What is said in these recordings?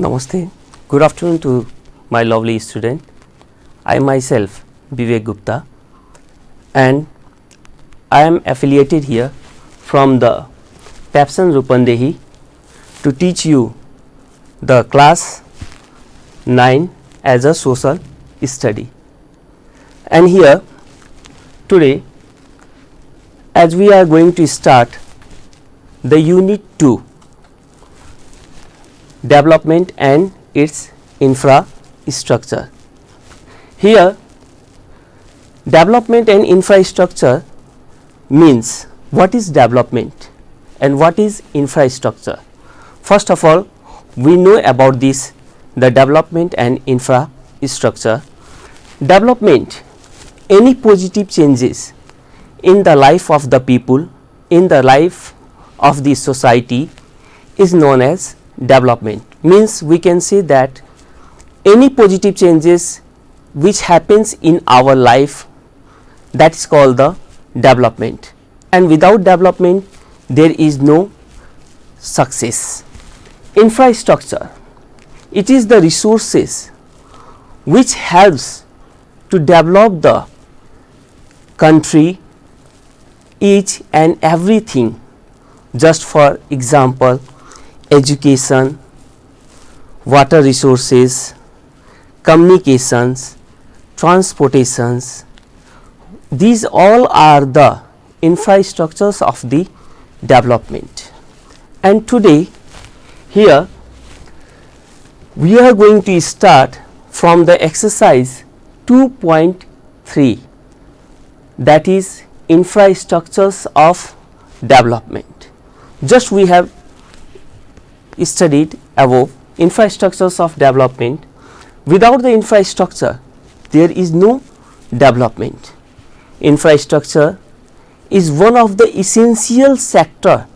Namaste. Good afternoon to my lovely student. I myself Vivek Gupta and I am affiliated here from the Papsan Rupandehi to teach you the class 9 as a social study. And here today, as we are going to start the unit 2, development and its infrastructure. Here development and infrastructure means what is development and what is infrastructure. First of all, we know about this, the development and infrastructure. Development, any positive changes in the life of the people, in the life of the society is known as development. Means we can say that any positive changes which happens in our life, that is called the development, and without development there is no success. Infrastructure, it is the resources which helps to develop the country, each and everything. Just for example, education, water resources, communications, transportations, these all are the infrastructures of the development. And today here we are going to start from the exercise 2.3, that is infrastructures of development. Just we have studied above infrastructures of development. Without the infrastructure there is no development. Infrastructure is one of the essential sector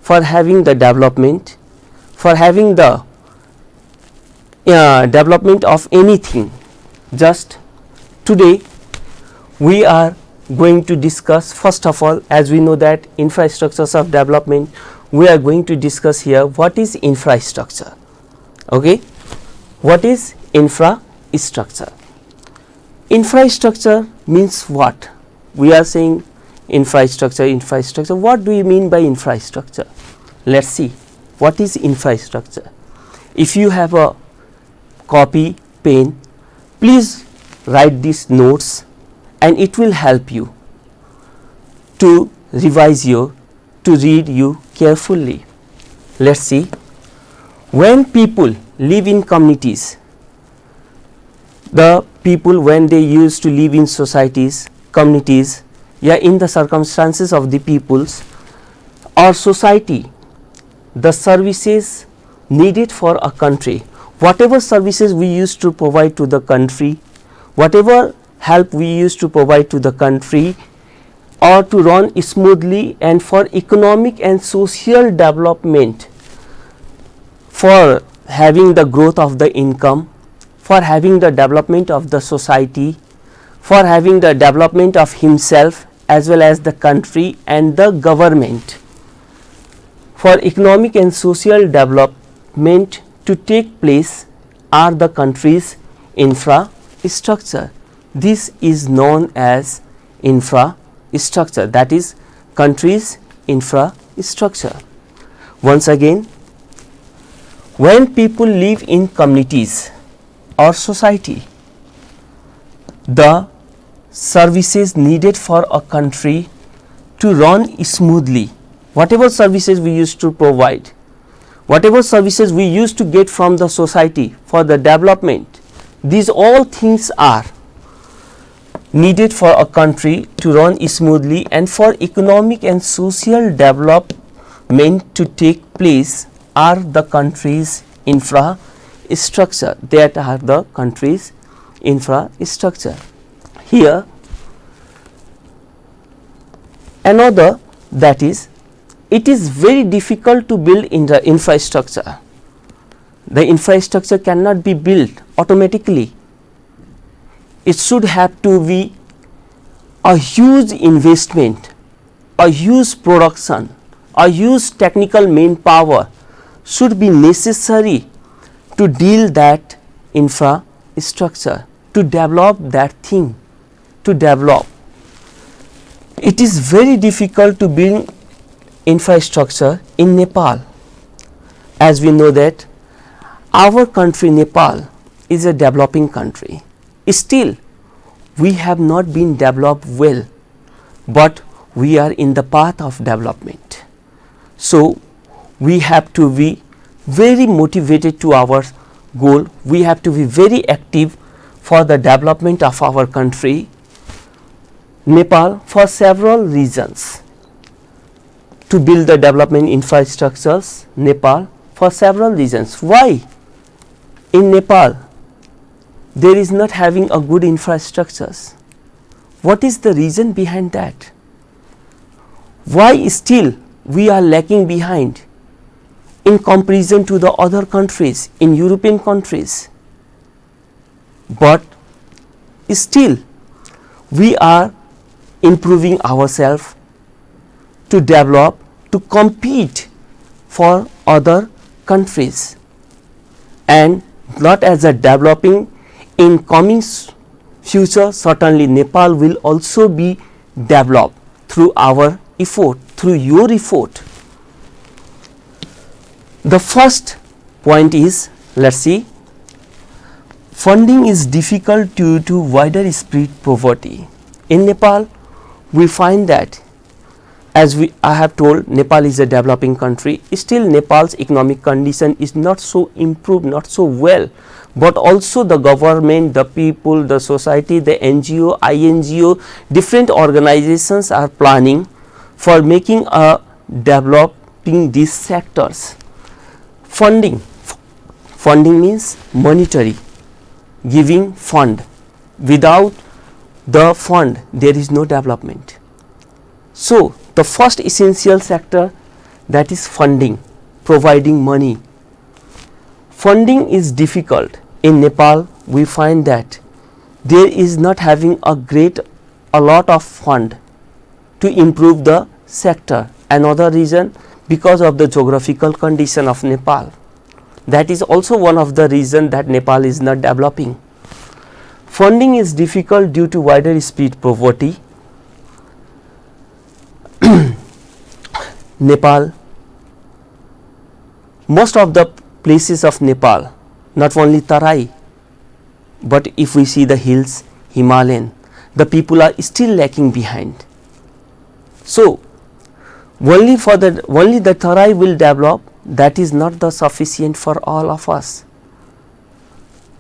for having the development, for having the development of anything. Just today we are going to discuss, first of all, as we know that infrastructures of development, we are going to discuss here what is infrastructure. Okay, what is infrastructure? Infrastructure means what? We are saying infrastructure. What do you mean by infrastructure? Let's see what is infrastructure. If you have a copy, pen, please write these notes and it will help you to revise to read you carefully. Let's see. When people live in communities, the people when they used to live in societies, communities, in the circumstances of the peoples or society, the services needed for a country, whatever services we used to provide to the country, whatever help we used to provide to the country, or to run smoothly and for economic and social development, for having the growth of the income, for having the development of the society, for having the development of himself as well as the country and the government, for economic and social development to take place are the country's infrastructure. This is known as infrastructure, that is country's infrastructure. Once again, when people live in communities or society, the services needed for a country to run smoothly, whatever services we used to provide, whatever services we used to get from the society for the development, these all things are needed for a country to run smoothly and for economic and social development to take place are the country's infrastructure. That are the country's infrastructure. Here another, that is, it is very difficult to build in the infrastructure. The infrastructure cannot be built automatically. It should have to be a huge investment, a huge production, a huge technical manpower should be necessary to deal that infrastructure, to develop that thing, to develop. It is very difficult to build infrastructure in Nepal, as we know that our country Nepal is a developing country. Still we have not been developed well, but we are in the path of development. So we have to be very motivated to our goal. We have to be very active for the development of our country Nepal for several reasons. To build the development infrastructures Nepal for several reasons. Why in Nepal there is not having a good infrastructures? What is the reason behind that? Why still we are lacking behind in comparison to the other countries, in European countries? But still we are improving ourselves to develop, to compete for other countries, and not as a developing. In coming future, certainly Nepal will also be developed through our effort, through your effort. The first point is, let's see, funding is difficult due to wider spread poverty. In Nepal, we find that, as I have told, Nepal is a developing country. Still Nepal's economic condition is not so improved, not so well, but also the government, the people, the society, the NGO, INGO, different organizations are planning for making a developing these sectors. Funding means monetary, giving fund. Without the fund there is no development. So the first essential sector, that is funding, providing money. Funding is difficult. In Nepal we find that there is not having a lot of fund to improve the sector. Another reason, because of the geographical condition of Nepal. That is also one of the reasons that Nepal is not developing. Funding is difficult due to wider spread poverty. Nepal, most of the places of Nepal, not only Tarai, but if we see the hills, Himalayan, the people are still lacking behind. So only the Tarai will develop. That is not the sufficient for all of us.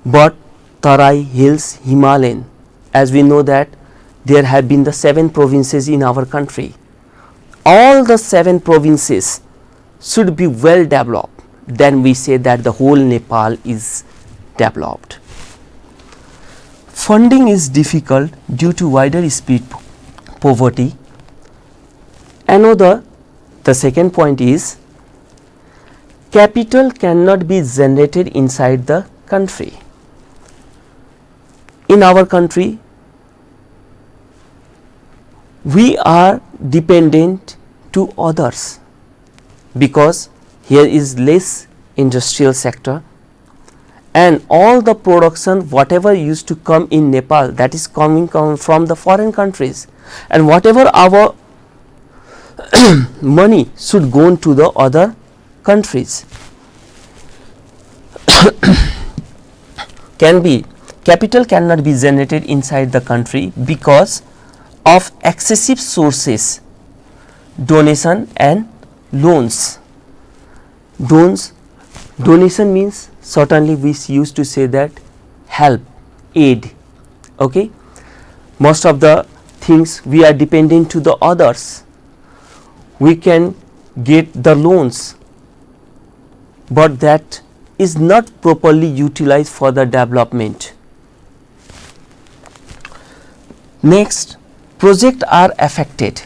But Tarai, hills, Himalayan, as we know that there have been the 7 provinces in our country. All the 7 provinces should be well developed. Then we say that the whole Nepal is developed. Funding is difficult due to wider spread poverty. The second point is, capital cannot be generated inside the country. In our country, we are dependent to others because here is less industrial sector, and all the production whatever used to come in Nepal, that is coming from the foreign countries, and whatever our money should go to the other countries. Capital cannot be generated inside the country because of excessive sources, donation and loans. Donation means, certainly we used to say that help, aid. Okay, most of the things we are dependent to the others. We can get the loans, but that is not properly utilized for the development. Next, projects are affected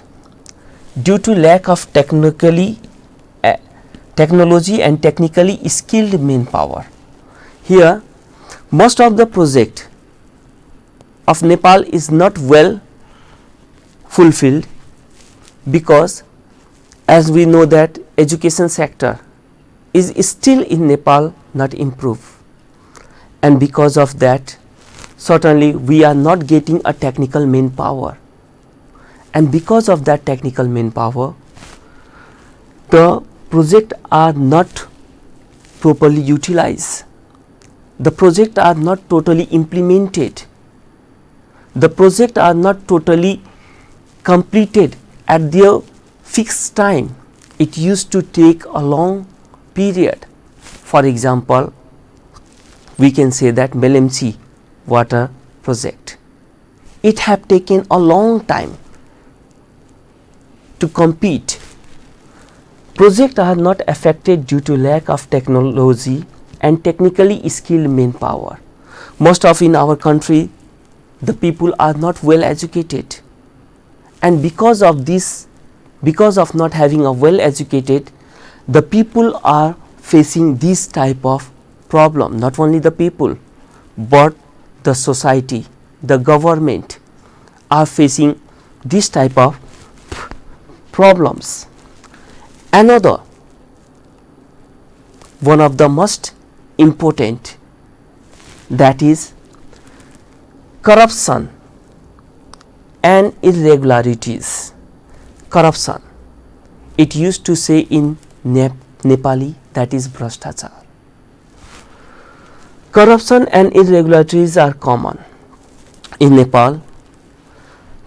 due to lack of technology and technically skilled manpower. Here, most of the project of Nepal is not well fulfilled because, as we know that education sector is still in Nepal not improved. and because of that certainly we are not getting a technical manpower, and because of that technical manpower the project are not properly utilized, the project are not totally implemented, the project are not totally completed at their fixed time. It used to take a long period. For example, we can say that Melamchi water project, it have taken a long time to complete. Projects are not affected due to lack of technology and technically skilled manpower. Most of in our country the people are not well educated, and because of this, because of not having a well educated, the people are facing this type of problem. Not only the people but the society, the government are facing this type of problems. Another one of the most important, that is corruption and irregularities. Corruption, it used to say in Nepali, that is Bhrashtachar. Corruption and irregularities are common in Nepal.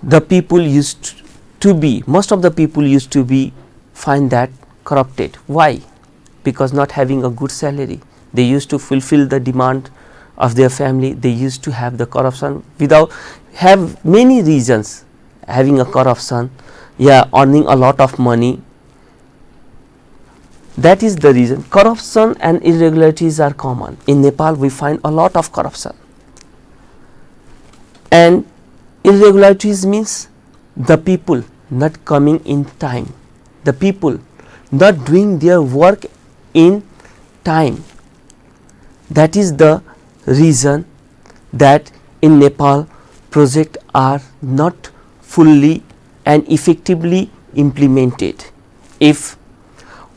The people used to be, most of the people used to be find that corrupted. Why? Because not having a good salary, they used to fulfill the demand of their family, they used to have the corruption without, have many reasons having a corruption, earning a lot of money. That is the reason. Corruption and irregularities are common. In Nepal we find a lot of corruption, and irregularities means the people not coming in time, the people not doing their work in time. That is the reason that in Nepal projects are not fully and effectively implemented. If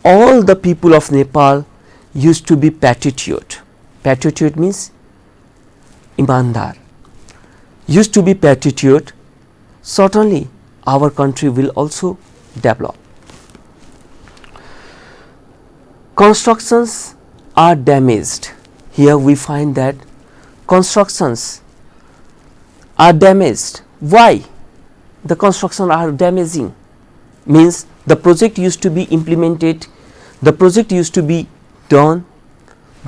all the people of Nepal used to be patriotic, patriotic means imandar, used to be patriotic, certainly our country will also develop. Constructions are damaged. Here we find that constructions are damaged. Why? The construction are damaging means the project used to be implemented, the project used to be done,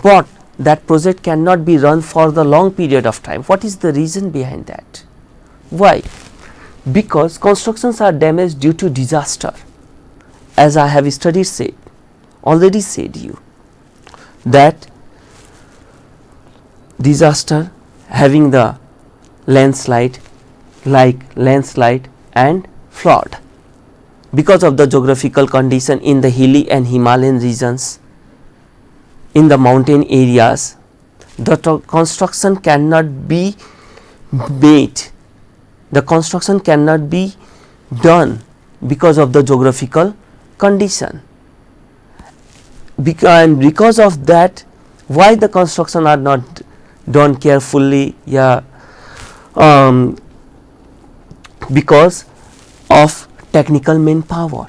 but that project cannot be run for the long period of time. What is the reason behind that? Why? Because constructions are damaged due to disaster. As I have already said you that disaster having the landslide, like landslide and flood, because of the geographical condition in the hilly and Himalayan regions, in the mountain areas, the construction cannot be made, the construction cannot be done because of the geographical condition. And because of that, why the construction are not done carefully? Because of technical manpower.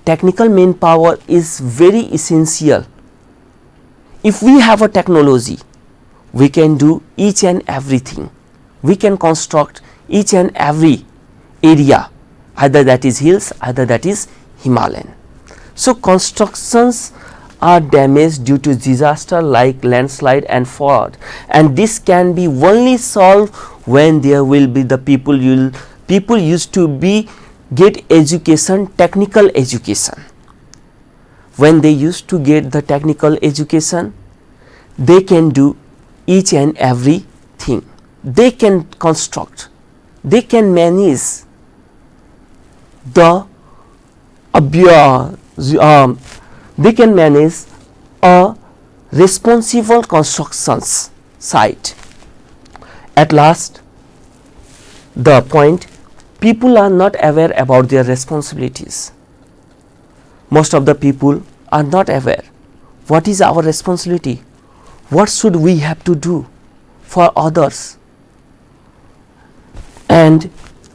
Technical manpower is very essential. If we have a technology, we can do each and everything. We can construct each and every area, either that is hills, either that is Himalayan. So constructions are damaged due to disaster like landslide and flood, and this can be only solved when there will be the people used to be get education, technical education. When they used to get the technical education, they can do each and every thing. They can construct, they can manage they can manage a responsible constructions site. At last, the point, people are not aware about their responsibilities. Most of the people are not aware what is our responsibility, what should we have to do for others? And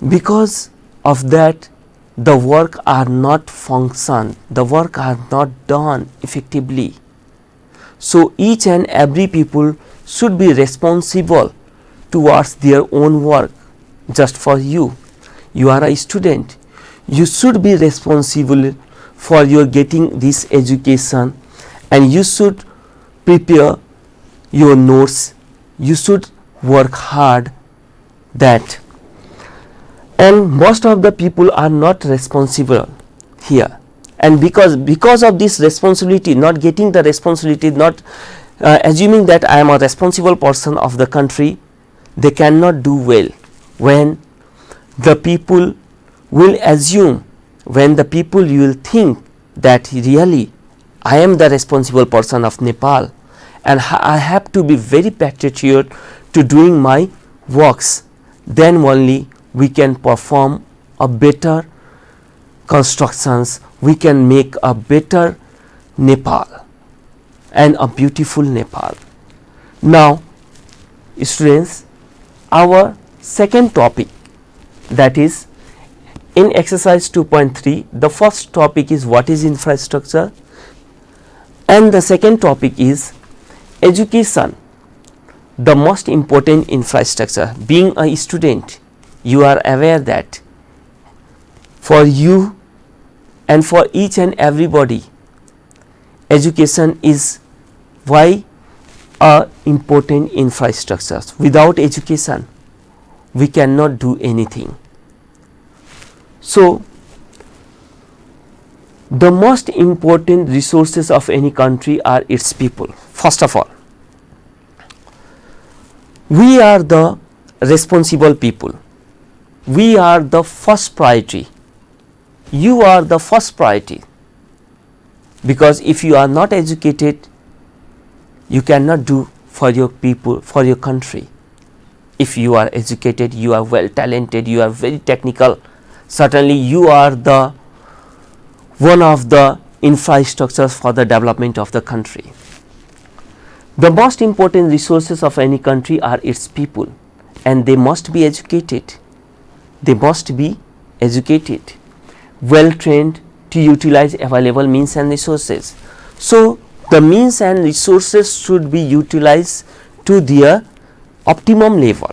because of that, the work are not function, the work are not done effectively. So each and every people should be responsible towards their own work. Just for you, you are a student, you should be responsible for your getting this education, and you should prepare your notes, you should work hard that. And most of the people are not responsible here, and because of this responsibility, not getting the responsibility, not assuming that I am a responsible person of the country, they cannot do well. When the people will assume, when the people will think that really I am the responsible person of Nepal and I have to be very patriotic to doing my works, then only we can perform a better constructions, we can make a better Nepal and a beautiful Nepal. Now students, our second topic, that is in exercise 2.3, the first topic is what is infrastructure, and the second topic is education, the most important infrastructure. Being a student, you are aware that for you and for each and everybody, education is why a important infrastructure. Without education, we cannot do anything. So the most important resources of any country are its people. First of all, we are the responsible people, we are the first priority, you are the first priority, because if you are not educated, you cannot do for your people, for your country. If you are educated, you are well talented, you are very technical, certainly you are the one of the infrastructures for the development of the country. The most important resources of any country are its people, and they must be educated. They must be educated, well trained to utilize available means and resources. So the means and resources should be utilized to their optimum level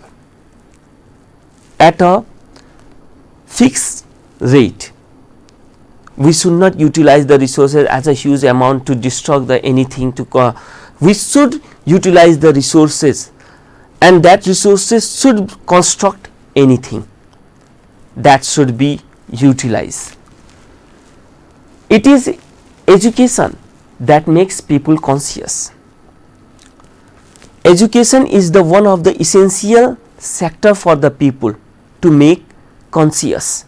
at a fixed rate. We should not utilize the resources as a huge amount to destroy the anything to we should utilize the resources, and that resources should construct anything that should be utilized. It is education that makes people conscious. Education is the one of the essential sector for the people to make conscious.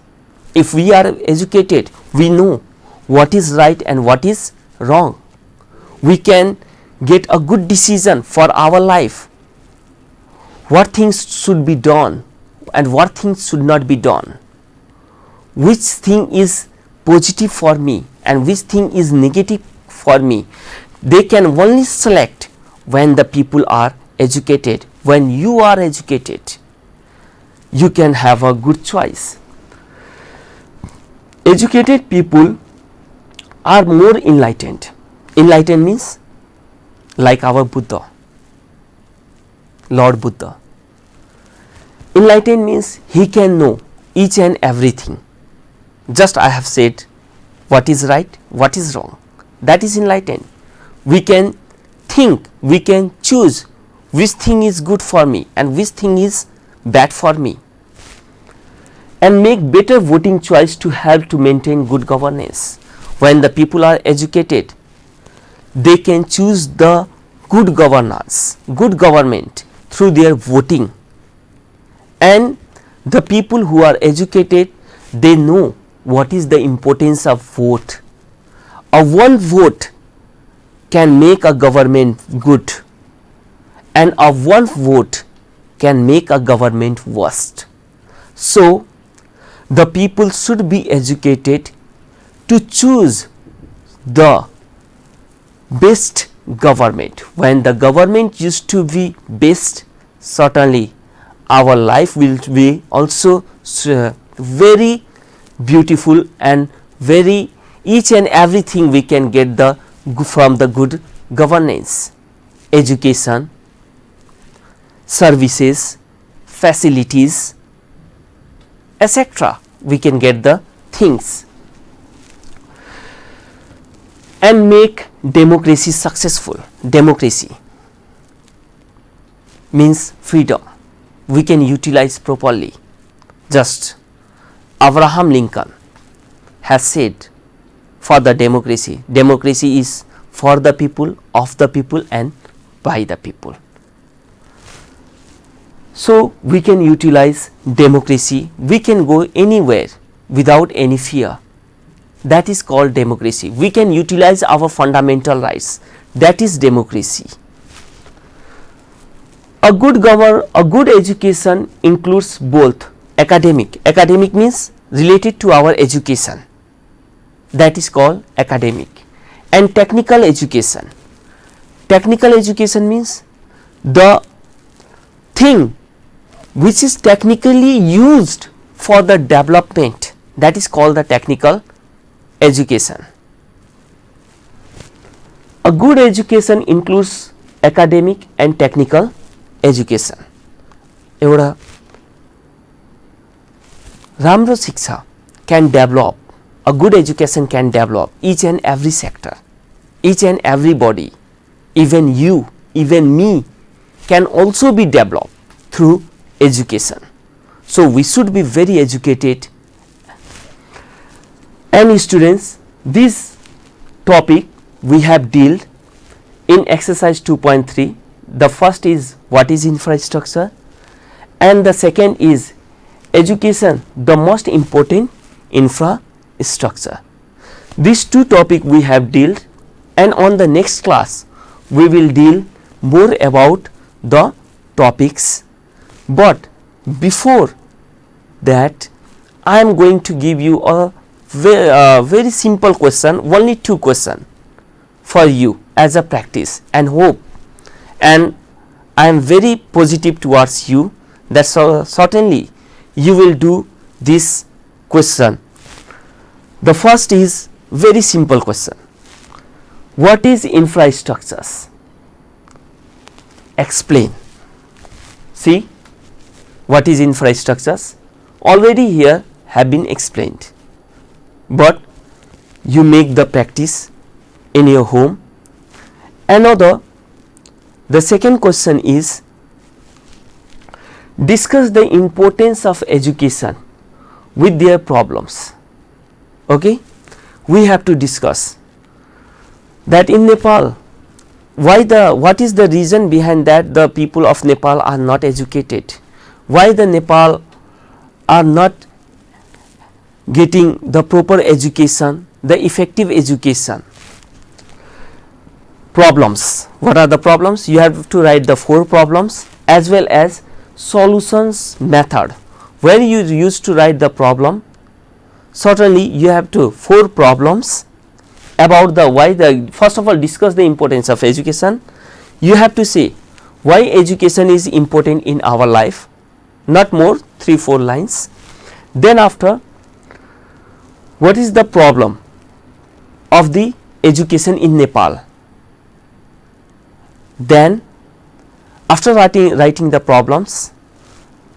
If we are educated, we know what is right and what is wrong. We can get a good decision for our life, what things should be done and what things should not be done, which thing is positive for me and which thing is negative for me. They can only select when the people are educated. When you are educated, you can have a good choice. Educated people are more enlightened. Enlightened means like our Buddha, Lord Buddha. Enlightened means he can know each and everything. Just I have said what is right, what is wrong. That is enlightened. We can think, we can choose which thing is good for me and which thing is bad for me, and make better voting choice to help to maintain good governance. When the people are educated, they can choose the good governance, good government through their voting. And the people who are educated, they know what is the importance of vote. A one vote can make a government good, and a one vote can make a government worst. So the people should be educated to choose the best government. When the government used to be best, certainly our life will be also very beautiful and very each and everything we can get the from the good governance, education, services, facilities, etc. We can get the things and make democracy successful. Democracy means freedom. We can utilize properly. Just Abraham Lincoln has said for the democracy. Democracy is for the people, of the people and by the people. So, we can utilize democracy. We can go anywhere without any fear. That is called democracy. We can utilize our fundamental rights. That is democracy. A good education includes both academic. Academic means related to our education. That is called academic. And technical education. Technical education means the thing which is technically used for the development. That is called the technical education. A good education includes academic and technical education. एउटा राम्रो शिक्षा can develop, a good education can develop each and every sector, each and everybody, even you, even me can also be developed through education. So, we should be very educated. And students, this topic we have dealt in exercise 2.3. The first is what is infrastructure and the second is education, the most important infrastructure. These two topics we have dealt, and on the next class we will deal more about the topics. But before that, I am going to give you a very simple question, only two questions for you as a practice, and hope, and I am very positive towards you that certainly you will do this question. The first is very simple question. What is infrastructures? Explain. See, what is infrastructures? Already here have been explained, but you make the practice in your home. The second question is discuss the importance of education with their problems. Okay, we have to discuss that in Nepal, what is the reason behind that the people of Nepal are not educated, why the Nepal are not getting the proper education, the effective education. Problems. What are the problems? You have to write the 4 problems as well as solutions method. Where you used to write the problem, certainly you have to 4 problems about the why. First of all, discuss the importance of education. You have to say why education is important in our life, not more, 3-4 lines. Then after, what is the problem of the education in Nepal? Then after writing the problems,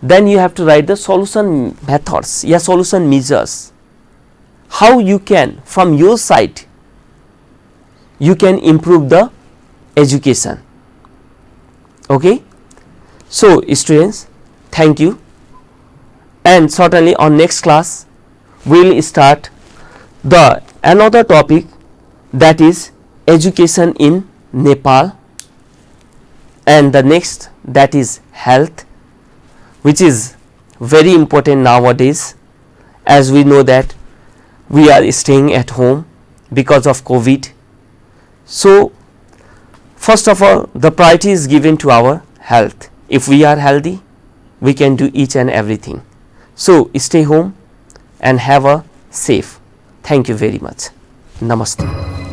then you have to write the solution methods, solution measures, how you can from your side you can improve the education. Okay, so students, thank you, and certainly on next class we will start the another topic, that is education in Nepal, and the next, that is health, which is very important nowadays, as we know that we are staying at home because of COVID. So first of all, the priority is given to our health. If we are healthy, we can do each and everything. So stay home and have a safe. Thank you very much. Namaste.